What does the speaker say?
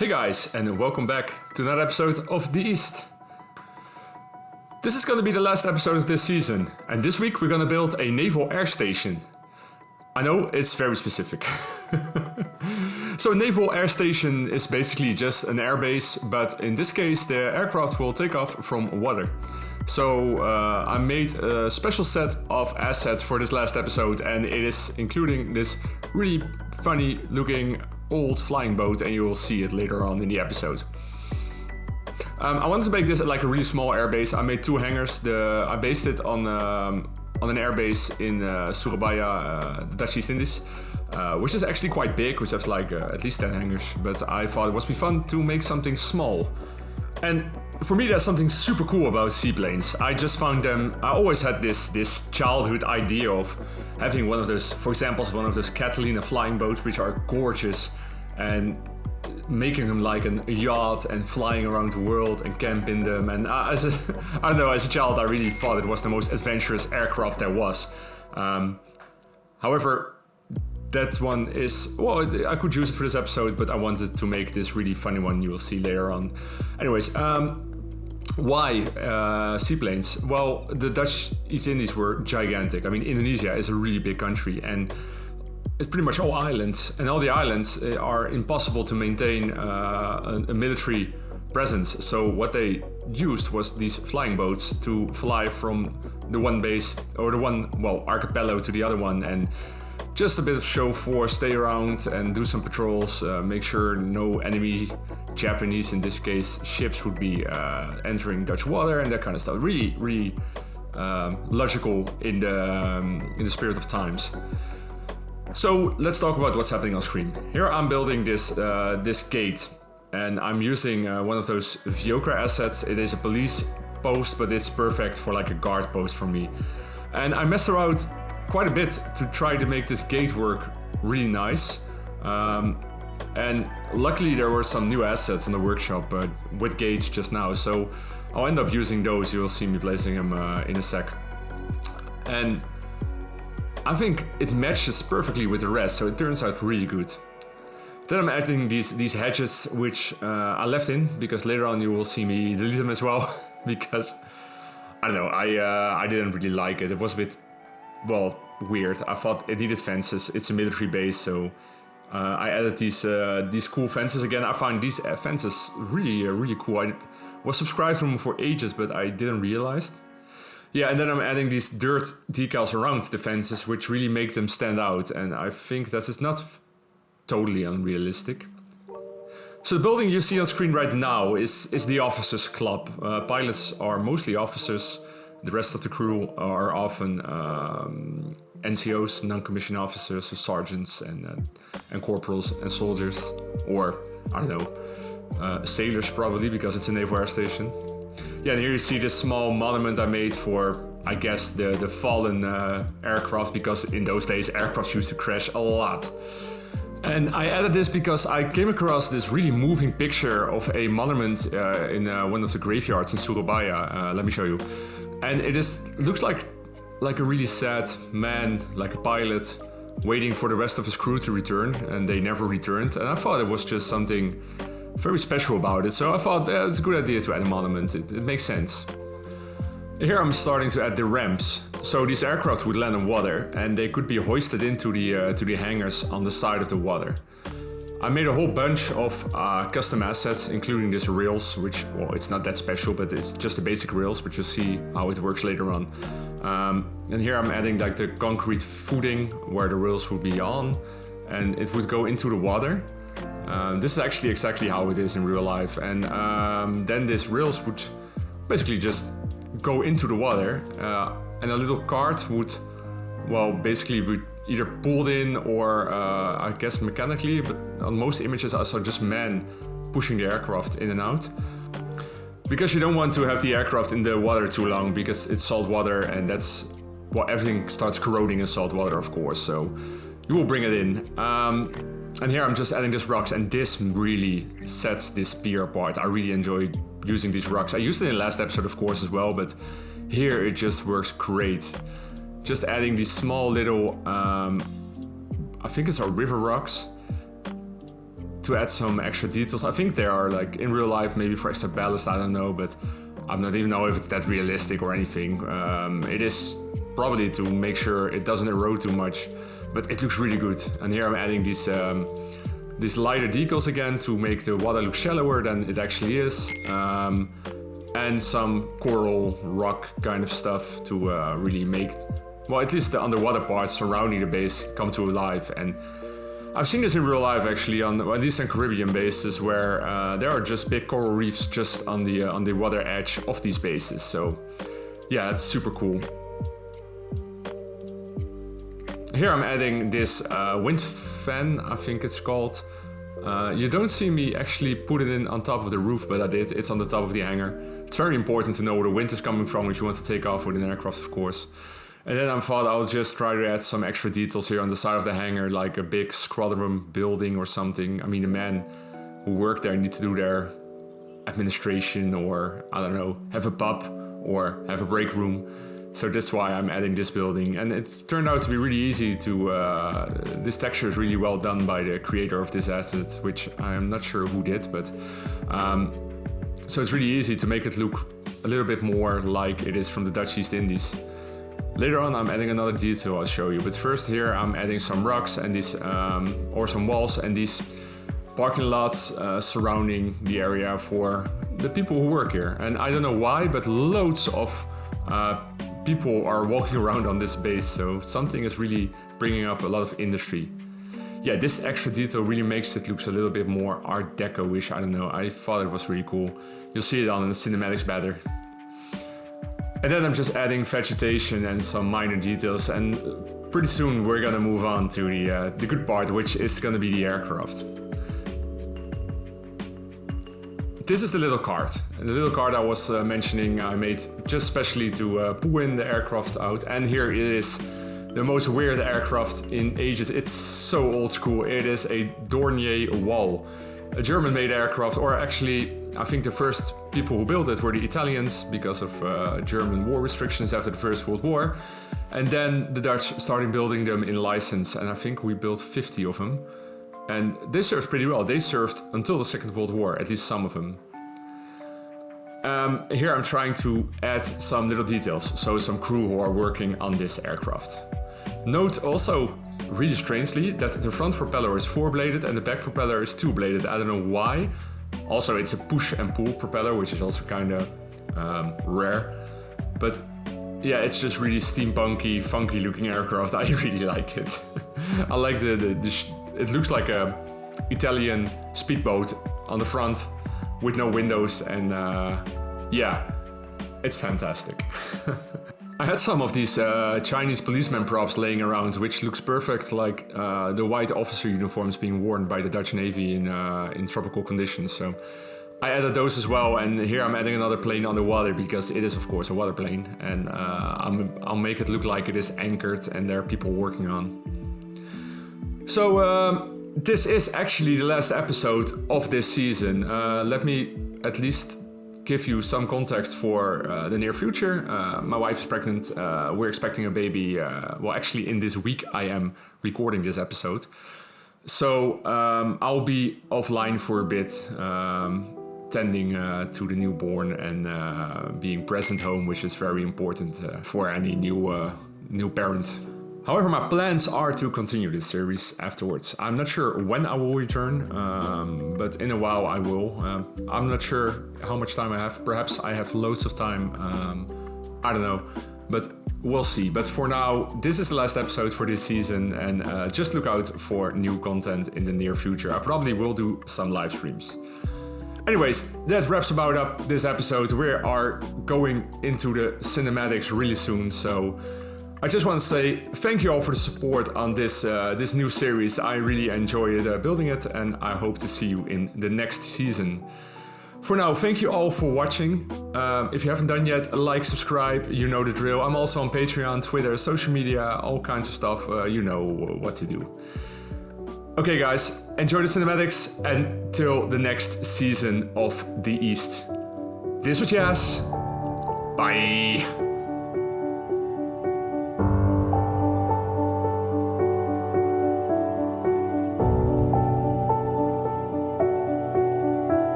Hey guys, and welcome back to another episode of The East. This is going to be the last episode of this season, and this week we're going to build a naval air station. I know, it's very specific. So a naval air station is basically just an airbase, but in this case the aircraft will take off from water. So I made a special set of assets for this last episode, and it is including this really funny looking old flying boat, and you will see it later on in the episode. I wanted to make this like a really small airbase. I made two hangars. I based it on an airbase in Surabaya, the Dutch East Indies, which is actually quite big, which has like at least 10 hangars. But I thought it would be fun to make something small. And for me, there's something super cool about seaplanes. I just found them. I always had this childhood idea of having one of those, for example, one of those Catalina flying boats, which are gorgeous, and making them like a yacht and flying around the world and camp in them. And as a child, I really thought it was the most adventurous aircraft there was. However, that one is, well, I could use it for this episode, but I wanted to make this really funny one you will see later on. Anyways, why seaplanes? Well, the Dutch East Indies were gigantic. I mean, Indonesia is a really big country, and it's pretty much all islands, and all the islands are impossible to maintain a military presence. So what they used was these flying boats to fly from the one base, or the one, well, archipelago to the other one, and just a bit of show force, stay around and do some patrols, make sure no enemy, Japanese in this case, ships would be entering Dutch water and that kind of stuff. Really, really logical in the spirit of times. So let's talk about what's happening on screen. Here I'm building this gate, and I'm using one of those Viocra assets. It is a police post, but it's perfect for like a guard post for me. And I messed around quite a bit to try to make this gate work really nice. And luckily there were some new assets in the workshop with gates just now, so I'll end up using those. You'll see me placing them in a sec. And I think it matches perfectly with the rest, so it turns out really good. Then I'm adding these hedges, which I left in because later on you will see me delete them as well, because I don't know, I didn't really like it. It was a bit, well, weird. I thought it needed fences. It's a military base, so I added these cool fences again. I find these fences really cool. I was subscribed to them for ages, but I didn't realize. Yeah, and then I'm adding these dirt decals around the fences, which really make them stand out, and I think that is not totally unrealistic. So the building you see on screen right now is the officers' club. Pilots are mostly officers. The rest of the crew are often NCOs, non-commissioned officers, so sergeants and corporals and soldiers, or I don't know, sailors probably, because it's a naval air station. Yeah, and here you see this small monument I made for, I guess, the fallen aircraft, because in those days aircraft used to crash a lot. And I added this because I came across this really moving picture of a monument in one of the graveyards in Surabaya. Let me show you. And it looks like a really sad man, like a pilot, waiting for the rest of his crew to return, and they never returned. And I thought it was just something very special about it, so I thought it's a good idea to add a monument. It makes sense. Here I'm starting to add the ramps. So these aircraft would land on water, and they could be hoisted into the hangars on the side of the water. I made a whole bunch of custom assets, including this rails, which, well, it's not that special, but it's just the basic rails, but you'll see how it works later on. And here I'm adding like the concrete footing where the rails would be on, and it would go into the water. This is actually exactly how it is in real life. And then these rails would basically just go into the water, and a little cart would, well, basically would either pulled in or I guess mechanically, but on most images I saw just men pushing the aircraft in and out. Because you don't want to have the aircraft in the water too long, because it's salt water, and that's, well, everything starts corroding in salt water, of course, so you will bring it in. And here I'm just adding these rocks, and this really sets this pier apart. I really enjoy using these rocks. I used it in the last episode, of course, as well, but here it just works great. Just adding these small little, I think it's our river rocks. to add some extra details. I think they are like in real life, maybe for extra ballast, I don't know, but I'm not even know if it's that realistic or anything. It is probably to make sure it doesn't erode too much, but it looks really good. And here I'm adding these lighter decals again to make the water look shallower than it actually is. And some coral rock kind of stuff to really make, well, at least the underwater parts surrounding the base come to life. And I've seen this in real life actually, on at least on Caribbean bases, where there are just big coral reefs just on the water edge of these bases. So yeah, it's super cool. Here I'm adding this wind fan, I think it's called. You don't see me actually put it in on top of the roof, but I did. It's on the top of the hangar. It's very important to know where the wind is coming from if you want to take off with an aircraft, of course. And then I thought I'll just try to add some extra details here on the side of the hangar, like a big squad room building or something. I mean, the men who work there need to do their administration, or, I don't know, have a pub or have a break room. So that's why I'm adding this building. And it turned out to be really easy to... this texture is really well done by the creator of this asset, which I am not sure who did, but... so it's really easy to make it look a little bit more like it is from the Dutch East Indies. Later on I'm adding another detail I'll show you, but first here I'm adding some rocks and these... or some walls and these parking lots surrounding the area for the people who work here. And I don't know why, but loads of... people are walking around on this base, so something is really bringing up a lot of industry. Yeah, this extra detail really makes it look a little bit more Art Deco-ish, I don't know, I thought it was really cool. You'll see it on the cinematics better. And then I'm just adding vegetation and some minor details, and pretty soon we're gonna move on to the good part, which is gonna be the aircraft. This is the little cart. And the little cart I was mentioning I made just specially to pull in the aircraft out. And here it is, the most weird aircraft in ages. It's so old school. It is a Dornier Wal, a German-made aircraft, or actually I think the first people who built it were the Italians because of German war restrictions after the First World War. And then the Dutch started building them in license, and I think we built 50 of them. And they served pretty well. They served until the Second World War, at least some of them. Here I'm trying to add some little details, so some crew who are working on this aircraft. Note also, really strangely, that the front propeller is 4-bladed and the back propeller is 2-bladed. I don't know why. Also, it's a push and pull propeller, which is also kind of rare. But yeah, it's just really steampunky, funky looking aircraft. I really like it. I like it looks like a Italian speedboat on the front with no windows, and yeah, it's fantastic. I had some of these Chinese policeman props laying around, which looks perfect like the white officer uniforms being worn by the Dutch Navy in tropical conditions. So I added those as well, and here I'm adding another plane underwater because it is of course a water plane, and I'll make it look like it is anchored and there are people working on. So this is actually the last episode of this season. Let me at least give you some context for the near future. My wife is pregnant. We're expecting a baby. Well, actually in this week I am recording this episode. So I'll be offline for a bit, tending to the newborn and being present home, which is very important for any new parent. However, my plans are to continue this series afterwards. I'm not sure when I will return, but in a while I will. I'm not sure how much time I have. Perhaps I have loads of time. I don't know, but we'll see. But for now, this is the last episode for this season, and just look out for new content in the near future. I probably will do some live streams. Anyways, that wraps about up this episode. We are going into the cinematics really soon, so I just want to say thank you all for the support on this new series. I really enjoyed building it, and I hope to see you in the next season. For now, thank you all for watching. If you haven't done yet, like, subscribe, you know the drill. I'm also on Patreon, Twitter, social media, all kinds of stuff. You know what to do. Okay guys, enjoy the cinematics, and till the next season of The East. This was Jas. Bye.